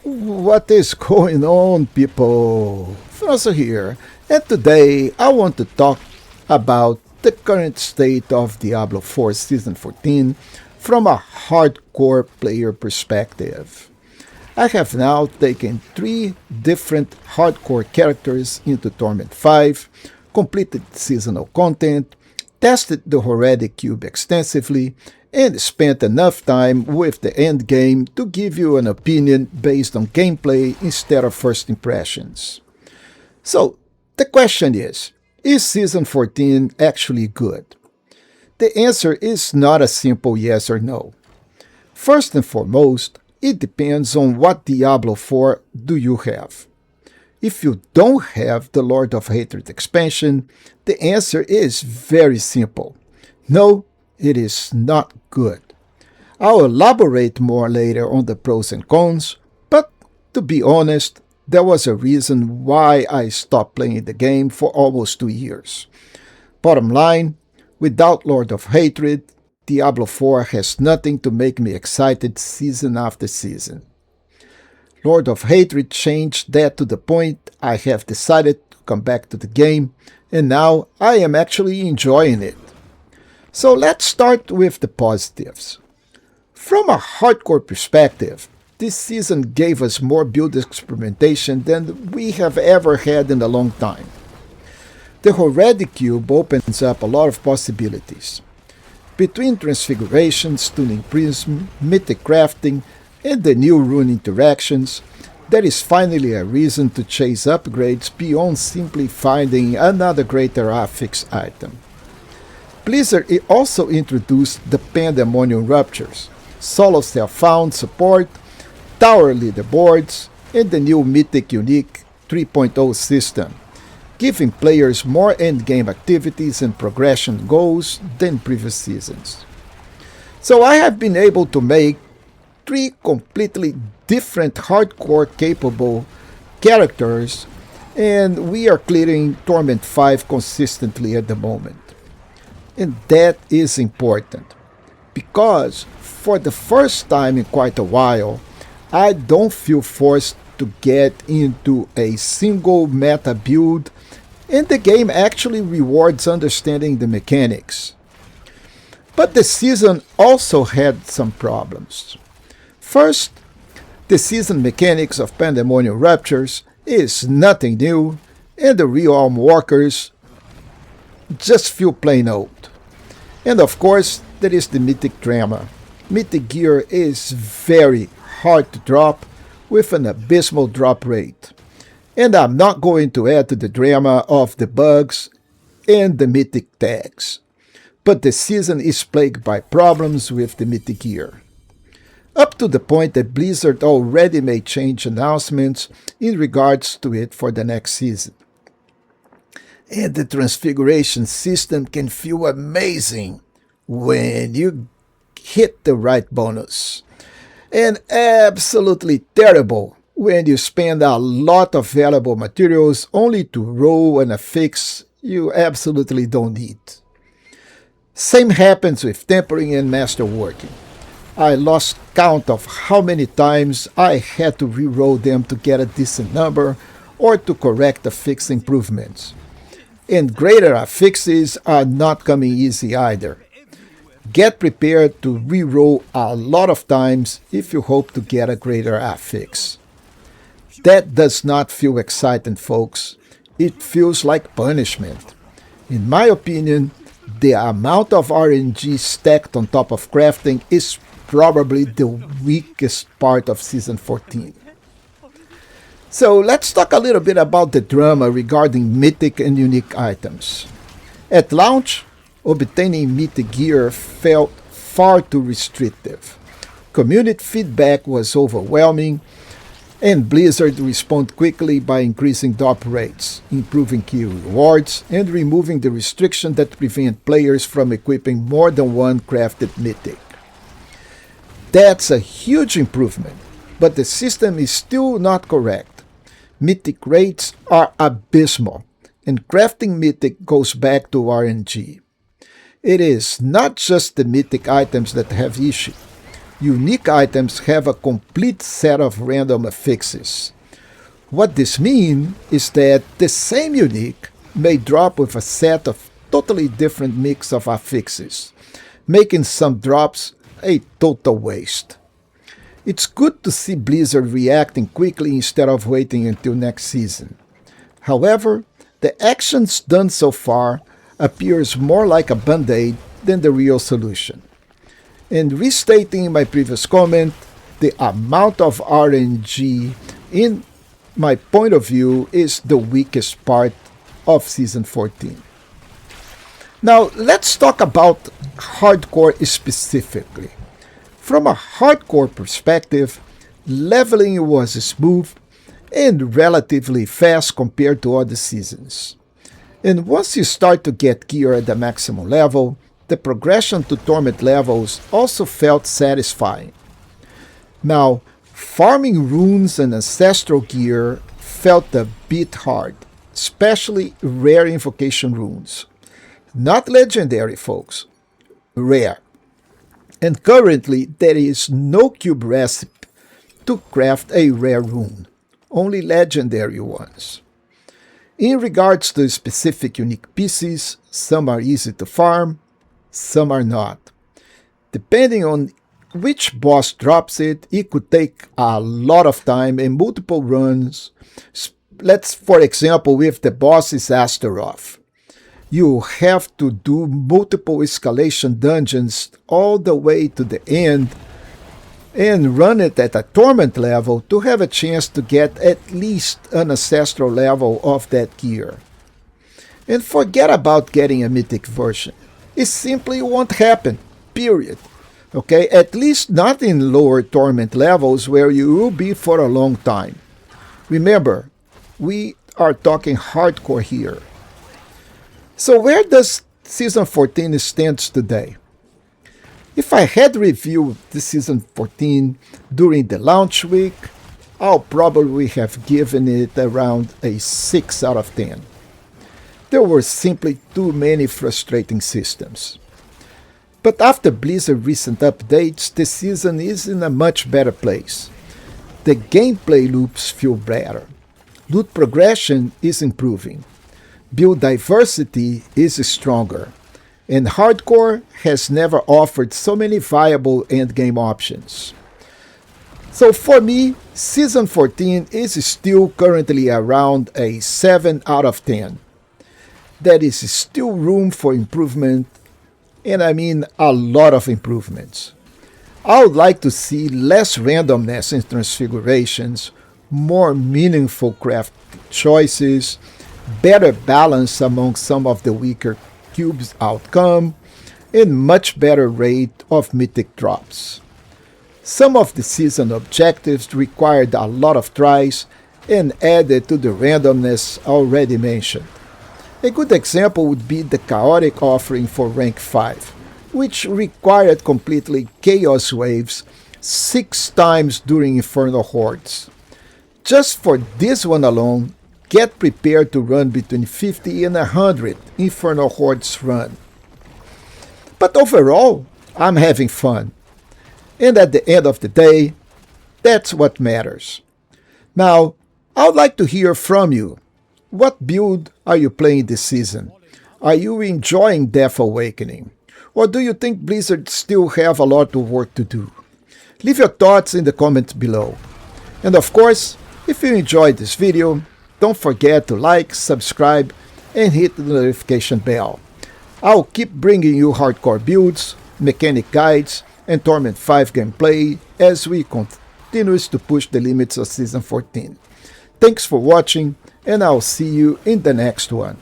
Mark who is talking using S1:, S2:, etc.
S1: What is going on, people? Feroncio here, and today I want to talk about the current state of Diablo 4 Season 14 from a hardcore player perspective. I have now taken 3 different hardcore characters into Torment 5, completed seasonal content, tested the Horadic Cube extensively, and spent enough time with the endgame to give you an opinion based on gameplay instead of first impressions. So, the question is Season 14 actually good? The answer is not a simple yes or no. First and foremost, it depends on what Diablo 4 do you have. If you don't have the Lord of Hatred expansion, the answer is very simple. No, it is not good. I'll elaborate more later on the pros and cons, but to be honest, there was a reason why I stopped playing the game for almost 2 years. Bottom line, without Lord of Hatred, Diablo 4 has nothing to make me excited season after season. Lord of Hatred changed that to the point I have decided to come back to the game, and now I am actually enjoying it. So let's start with the positives. From a hardcore perspective, this season gave us more build experimentation than we have ever had in a long time. The Horadic Cube opens up a lot of possibilities. Between transfigurations, tuning prism, mythic crafting, and the new rune interactions, there is finally a reason to chase upgrades beyond simply finding another greater affix item. Blizzard also introduced the Pandemonium Ruptures, solo self-found support, tower leaderboards, and the new Mythic Unique 3.0 system, giving players more endgame activities and progression goals than previous seasons. So I have been able to make 3 completely different hardcore capable characters, and we are clearing Torment 5 consistently at the moment. And that is important, because for the first time in quite a while, I don't feel forced to get into a single meta build, and the game actually rewards understanding the mechanics. But the season also had some problems. First, the season mechanics of Pandemonium Ruptures is nothing new, and the Realm Walkers just feel plain old. And of course, there is the Mythic drama. Mythic gear is very hard to drop with an abysmal drop rate. And I'm not going to add to the drama of the bugs and the Mythic tags. But the season is plagued by problems with the Mythic gear. Up to the point that Blizzard already made change announcements in regards to it for the next season. And the transfiguration system can feel amazing when you hit the right bonus, and absolutely terrible when you spend a lot of valuable materials only to roll an affix you absolutely don't need. Same happens with tempering and masterworking. I lost count of how many times I had to re-roll them to get a decent number or to correct affix improvements. And greater affixes are not coming easy either. Get prepared to re-roll a lot of times if you hope to get a greater affix. That does not feel exciting, folks. It feels like punishment. In my opinion, the amount of RNG stacked on top of crafting is probably the weakest part of Season 14. So let's talk a little bit about the drama regarding mythic and unique items. At launch, obtaining mythic gear felt far too restrictive. Community feedback was overwhelming, and Blizzard responded quickly by increasing drop rates, improving key rewards, and removing the restriction that prevent players from equipping more than one crafted mythic. That's a huge improvement, but the system is still not correct. Mythic rates are abysmal, and crafting mythic goes back to RNG. It is not just the mythic items that have issue. unique items have a complete set of random affixes. What this means is that the same unique may drop with a set of totally different mix of affixes, making some drops a total waste. It's good to see Blizzard reacting quickly instead of waiting until next season. However, the actions done so far appears more like a band-aid than the real solution. And restating my previous comment, the amount of RNG, in my point of view, is the weakest part of Season 14. Now, let's talk about hardcore specifically. From a hardcore perspective, leveling was smooth and relatively fast compared to other seasons. And once you start to get gear at the maximum level, the progression to torment levels also felt satisfying. Now, farming runes and ancestral gear felt a bit hard, especially rare invocation runes. Not legendary, folks. Rare. And currently, there is no cube recipe to craft a rare rune, only legendary ones. In regards to specific unique pieces, some are easy to farm, some are not. Depending on which boss drops it, it could take a lot of time and multiple runs. Let's, for example, with the boss is Astaroth. You have to do multiple escalation dungeons all the way to the end and run it at a torment level to have a chance to get at least an ancestral level of that gear. And forget about getting a mythic version. It simply won't happen, period. Okay, at least not in lower torment levels where you will be for a long time. Remember, we are talking hardcore here. So where does Season 14 stands today? If I had reviewed the Season 14 during the launch week, I'll probably have given it around a 6 out of 10. There were simply too many frustrating systems. But after Blizzard's recent updates, the season is in a much better place. The gameplay loops feel better. Loot progression is improving. Build diversity is stronger. And hardcore has never offered so many viable endgame options. So for me, Season 14 is still currently around a 7 out of 10. There is still room for improvement, and I mean a lot of improvements. I would like to see less randomness in transfigurations, more meaningful craft choices, better balance among some of the weaker cubes outcome, and much better rate of mythic drops. Some of the season objectives required a lot of tries and added to the randomness already mentioned. A good example would be the chaotic offering for rank 5, which required completely chaos waves 6 times during Infernal Hordes. Just for this one alone, get prepared to run between 50 and 100 Infernal Hordes run. But overall, I'm having fun. And at the end of the day, that's what matters. Now, I would like to hear from you. What build are you playing this season? Are you enjoying Death Awakening? Or do you think Blizzard still have a lot of work to do? Leave your thoughts in the comments below. And of course, if you enjoyed this video, don't forget to like, subscribe, and hit the notification bell. I'll keep bringing you hardcore builds, mechanic guides, and Torment 5 gameplay as we continue to push the limits of Season 14. Thanks for watching, and I'll see you in the next one.